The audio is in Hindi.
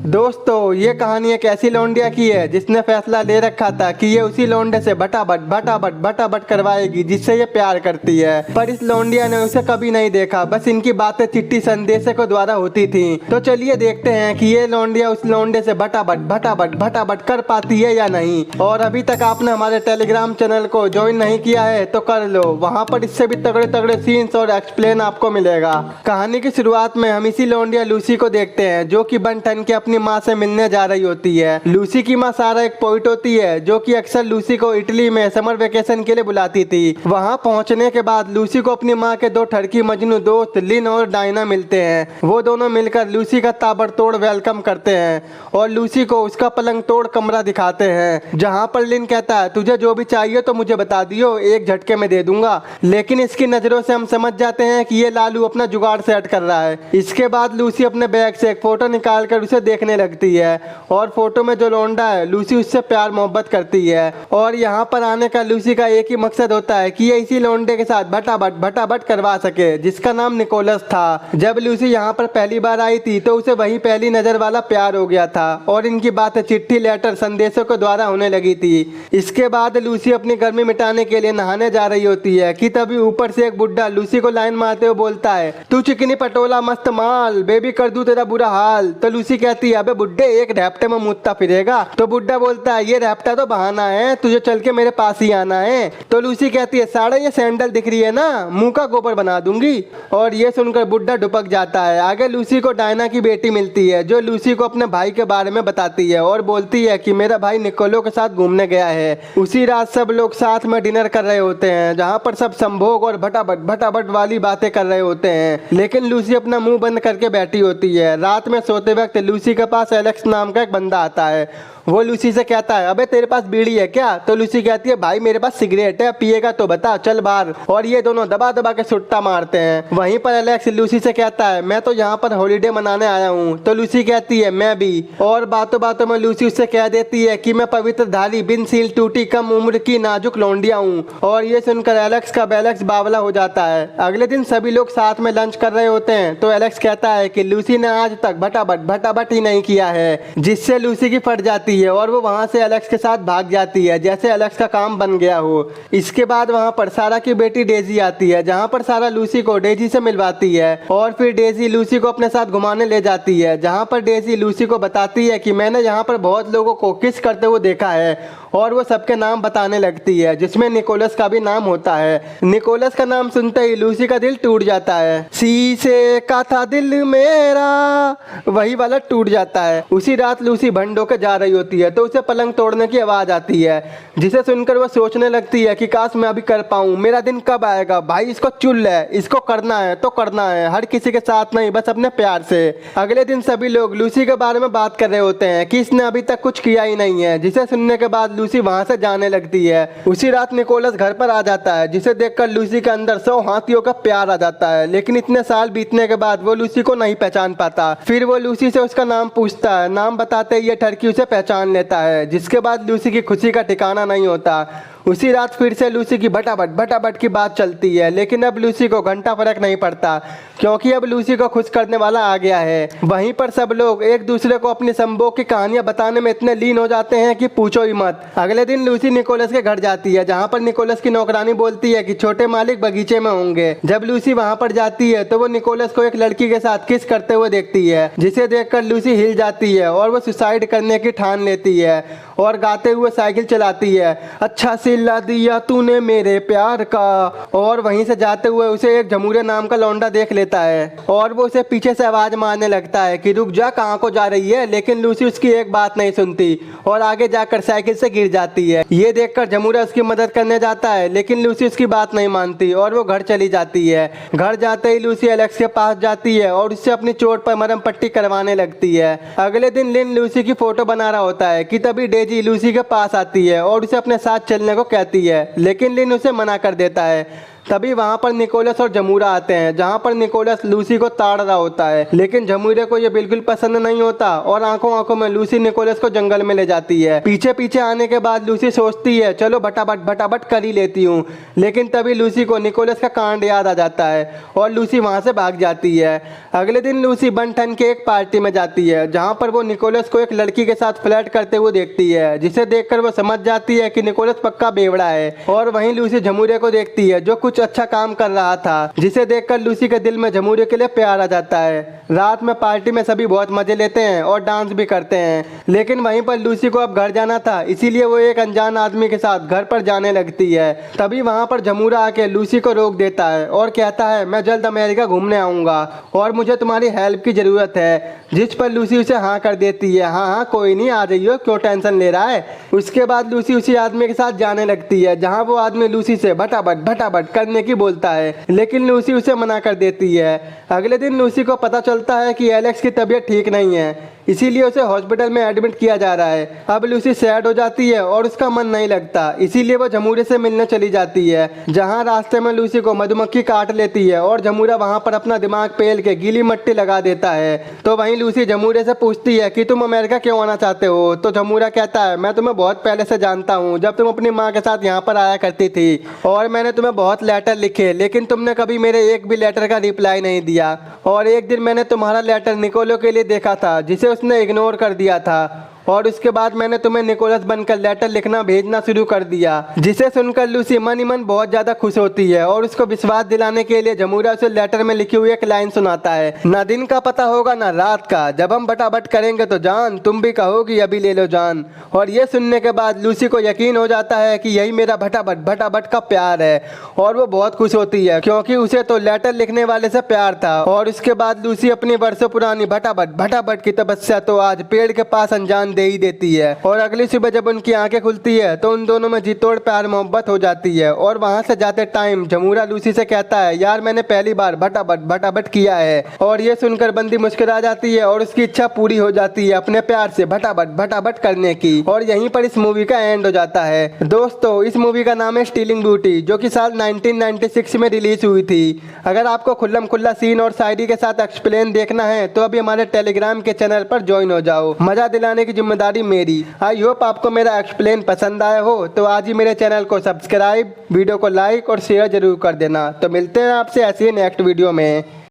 दोस्तों ये कहानी एक ऐसी लौंडिया की है जिसने फैसला ले रखा था कि ये उसी लौंडे से भटाभट करवाएगी जिससे ये प्यार करती है। पर इस लौंडिया ने उसे कभी नहीं देखा, बस इनकी बातें चिट्ठी संदेशे को द्वारा होती थी। तो चलिए देखते हैं कि ये लौंडिया उस लौंडे से भटाभट कर पाती है या नहीं। और अभी तक आपने हमारे टेलीग्राम चैनल को ज्वाइन नहीं किया है तो कर लो, वहाँ पर इससे भी तगड़े तगड़े सीन्स और एक्सप्लेन आपको मिलेगा। कहानी की शुरुआत में हम इसी लौंडिया लूसी को देखते हैं जो कि बन ठन के अपनी माँ से मिलने जा रही होती है। लूसी की माँ सारा एक पोइट होती है जो कि अक्सर लूसी को इटली में समर वेकेशन के लिए बुलाती थी। वहाँ पहुँचने के बाद लूसी को अपनी माँ के दो ठरकी मजनू दोस्त लिन और डायना मिलते हैं। वो दोनों मिलकर लूसी का ताबड़तोड़ वेलकम करते हैं और लूसी को उसका पलंग तोड़ कमरा दिखाते हैं, जहाँ पर लिन कहता है तुझे जो भी चाहिए तो मुझे बता दियो, एक झटके में दे दूंगा। लेकिन इसकी नजरों से हम समझ जाते हैं कि ये लालू अपना जुगाड़ सेट कर रहा है। इसके बाद लूसी अपने बैग से एक फोटो निकाल कर उसे देखने लगती है और फोटो में जो लौंडा है लूसी उससे प्यार मोहब्बत करती है। और यहाँ पर आने का लूसी का एक ही मकसद होता है कि ये इसी लौंडे के साथ भटाभट करवा सके, जिसका नाम निकोलस था। जब लूसी यहाँ पर पहली बार आई थी तो उसे वही पहली नजर वाला प्यार हो गया था और इनकी बातें चिट्ठी लेटर संदेशों के द्वारा होने लगी थी। इसके बाद लूसी अपनी गर्मी मिटाने के लिए नहाने जा रही होती है कि तभी ऊपर से एक बुड्ढा लूसी को लाइन मारते हुए बोलता है तू चिकनी पटोला मस्त माल, बेबी कर दूं तेरा बुरा हाल। तो लूसी कहती है अबे बुड्ढे एक रैप्टे में मुत्ता फिरेगा। तो बुड्ढा बोलता है ये रैप्टा तो बहाना है, तुझे चल के मेरे पास ही आना है। तो लूसी कहती है साढ़े ये सैंडल दिख रही है ना, मुंह का गोबर बना दूंगी। और ये सुनकर बुड्ढा डुबक जाता है। आगे लूसी को डायना की बेटी मिलती है जो लूसी को अपने भाई के बारे में बताती है और बोलती है कि मेरा भाई निकोलो के साथ घूमने गया है। उसी रात सब लोग साथ में डिनर कर रहे होते हैं जहाँ पर सब संभोग और भटाभट वाली बातें कर रहे होते हैं, लेकिन लूसी अपना मुंह बंद करके बैठी होती है। रात में सोते वक्त लूसी के पास एलेक्स नाम का एक बंदा आता है। वो लूसी से कहता है अबे तेरे पास बीड़ी है क्या? तो लूसी कहती है भाई मेरे पास सिगरेट है, पिएगा तो बता, चल बाहर। और ये दोनों दबा दबा के सुट्टा मारते हैं। वहीं पर एलेक्स लूसी से कहता है मैं तो यहाँ पर हॉलीडे मनाने आया हूँ। तो लूसी कहती है मैं भी। और बातों बातों में लूसी उससे कह देती है कि मैं पवित्र धारी बिन सील टूटी कम उम्र की नाजुक लौंडिया हूँ। और ये सुनकर एलेक्स का बैलेक्स बावला हो जाता है। अगले दिन सभी लोग साथ में लंच कर रहे होते हैं तो एलेक्स कहता है कि लूसी ने आज तक भटाभट ही नहीं किया है, जिससे लूसी की फट जाती है और वो वहां से एलेक्स के साथ भाग जाती है जैसे एलेक्स का काम बन गया हो। इसके बाद वहां पर सारा की बेटी डेजी आती है जहां पर सारा लूसी को डेजी से मिलवाती है और फिर डेजी लूसी को अपने साथ घुमाने ले जाती है, जहां पर डेजी लूसी को बताती है कि मैंने यहाँ पर बहुत लोगों को किस करते हुए देखा है। और वो सबके नाम बताने लगती है जिसमें निकोलस का भी नाम होता है। निकोलस का नाम सुनते ही लूसी का दिल टूट जाता है। शीशे का था दिल मेरा, वही वाला टूट जाता है। उसी रात लूसी भंडो के जा रही होती है तो उसे पलंग तोड़ने की आवाज आती है, जिसे सुनकर वो सोचने लगती है कि काश मैं अभी कर पाऊं, मेरा दिन कब आएगा। भाई इसको चुल है, इसको करना है तो करना है, हर किसी के साथ नहीं बस अपने प्यार से। अगले दिन सभी लोग लूसी के बारे में बात कर रहे होते हैं कि इसने अभी तक कुछ किया ही नहीं है, जिसे सुनने के बाद लूसी वहां से जाने लगती है। उसी रात निकोलस घर पर आ जाता है जिसे देखकर लूसी के अंदर 100 हाथियों का प्यार आ जाता है। लेकिन इतने साल बीतने के बाद वो लूसी को नहीं पहचान पाता। फिर वो लूसी से उसका नाम पूछता है, नाम बताते ही ये ठरकी उसे पहचान लेता है, जिसके बाद लूसी की खुशी का ठिकाना नहीं होता। उसी रात फिर से लूसी की भटाभट की बात चलती है, लेकिन अब लूसी को घंटा फर्क नहीं पड़ता क्योंकि अब लूसी को खुश करने वाला आ गया है। वहीं पर सब लोग एक दूसरे को अपनी संभोग की कहानियां बताने में इतने लीन हो जाते हैं कि पूछो ही मत। अगले दिन लूसी निकोलस के घर जाती है जहां पर निकोलस की नौकरानी बोलती है कि छोटे मालिक बगीचे में होंगे। जब लूसी वहां पर जाती है तो वो निकोलस को एक लड़की के साथ किस करते हुए देखती है, जिसे देखकर लूसी हिल जाती है और वो सुसाइड करने की ठान लेती है और गाते हुए साइकिल चलाती है, अच्छा सिला दिया तूने मेरे प्यार का। और वहीं से जाते हुए उसे एक झमूरे नाम का लौंडा देख लेता है और वो उसे पीछे से आवाज मारने लगता है कि रुक जा, कहाँ को जा रही है। लेकिन लूसी उसकी एक बात नहीं सुनती और आगे जाकर साइकिल से गिर जाती है। ये देखकर झमूरा उसकी मदद करने जाता है, लेकिन लूसी उसकी बात नहीं मानती और वो घर चली जाती है। घर जाते ही लूसी एलेक्स के पास जाती है और उससे अपनी चोट पर मरहम पट्टी करवाने लगती है। अगले दिन लिन लूसी की फोटो बना रहा होता है कि तभी डेजी लूसी के पास आती है और उसे अपने साथ चलने को कहती है, लेकिन लिन उसे मना कर देता है। तभी वहाँ पर निकोलस और जमूरा आते हैं, जहाँ पर निकोलस लूसी को ताड़ रहा होता है, लेकिन जमूरे को ये बिल्कुल पसंद नहीं होता और आंखों आंखों में लूसी निकोलस को जंगल में ले जाती है। पीछे पीछे आने के बाद लूसी सोचती है चलो भटाभट कर ही लेती हूँ, लेकिन तभी लूसी को निकोलस का कांड याद आ जाता है और लूसी वहाँ से भाग जाती है। अगले दिन लूसी बन ठन के एक पार्टी में जाती है, जहाँ पर वो निकोलस को एक लड़की के साथ फ्लर्ट करते हुए देखती है, जिसे देखकर वो समझ जाती है कि निकोलस पक्का बेवड़ा है। और वहीं लूसी जमूरे को देखती है जो कुछ अच्छा काम कर रहा था, जिसे देखकर लूसी के दिल में जमूरे के लिए प्यार आ जाता है। रात में पार्टी में सभी बहुत मजे लेते हैं और डांस भी करते हैं, लेकिन वहीं पर लूसी को अब घर जाना था, इसीलिए वो एक अनजान आदमी के साथ घर पर जाने लगती है। तभी वहाँ पर जमूरा आके लूसी को रोक देता है और कहता है मैं जल्द अमेरिका घूमने आऊँगा और मुझे तुम्हारी हेल्प की ज़रूरत है, जिस पर लूसी उसे हाँ कर देती है। हाँ कोई नहीं, आ जाइयो, क्यों टेंशन ले रहा है। उसके बाद लूसी उसी आदमी के साथ जाने लगती है, जहाँ वो आदमी लूसी से भटाभट करने की बोलता है, लेकिन लूसी उसे मना कर देती है। अगले दिन लूसी को पता चलता है कि एलेक्स की तबीयत ठीक नहीं है, इसीलिए उसे हॉस्पिटल में एडमिट किया जा रहा है। अब लूसी सैड हो जाती है और उसका मन नहीं लगता, इसीलिए वो जमूरे से मिलने चली जाती है, जहाँ रास्ते में लूसी को मधुमक्खी काट लेती है और जमूरा वहाँ पर अपना दिमाग पेल के गीली मिट्टी लगा देता है। तो वहीं लूसी जमूरे से पूछती है कि तुम अमेरिका क्यों आना चाहते हो। तो जमूरा कहता है मैं तुम्हें बहुत पहले से जानता हूँ, जब तुम अपनी माँ के साथ यहाँ पर आया करती थी और मैंने तुम्हें बहुत लेटर लिखे, लेकिन तुमने कभी मेरे एक भी लेटर का रिप्लाई नहीं दिया। और एक दिन मैंने तुम्हारा लेटर निकोलो के लिए देखा था, जिसे उसने इग्नोर कर दिया था, और उसके बाद मैंने तुम्हें निकोलस बनकर लेटर लिखना भेजना शुरू कर दिया। जिसे सुनकर लूसी मन ही मन बहुत ज्यादा खुश होती है और उसको विश्वास दिलाने के लिए जमूरा उसे लेटर में लिखी हुई एक लाइन सुनाता है, ना दिन का पता होगा ना रात का, जब हम भटाभट करेंगे तो जान तुम भी कहोगी अभी ले लो जान। और ये सुनने के बाद लूसी को यकीन हो जाता है कि यही मेरा भटाभट का प्यार है और वो बहुत खुश होती है, क्योंकि उसे तो लेटर लिखने वाले से प्यार था। और उसके बाद लूसी अपनी वर्षों पुरानी भटाभट की तपस्या तो आज पेड़ के पास अंजाम दे ही देती है। और अगली सुबह जब उनकी आंखें खुलती है तो उन दोनों में जी तोड़ प्यार मोहब्बत हो जाती है। और वहां से जाते टाइम जमूरा लूसी से कहता है यार मैंने पहली बार भटाभट किया है। और ये सुनकर बंदी मुस्कुरा जाती है और उसकी इच्छा पूरी हो जाती है अपने प्यार से भटाभट करने की। और यहीं पर इस मूवी का एंड हो जाता है। दोस्तों इस मूवी का नाम है स्टीलिंग ब्यूटी, जो कि साल 1996 में रिलीज हुई थी। अगर आपको खुल्लम खुल्ला सीन और शायरी के साथ एक्सप्लेन देखना है तो अभी हमारे टेलीग्राम के चैनल पर ज्वाइन हो जाओ, मजा दिलाने की जिम्मेदारी मेरी। आई होप आपको मेरा एक्सप्लेन पसंद आया हो, तो आज ही मेरे चैनल को सब्सक्राइब, वीडियो को लाइक और शेयर जरूर कर देना। तो मिलते हैं आपसे ऐसी नेक्स्ट वीडियो में।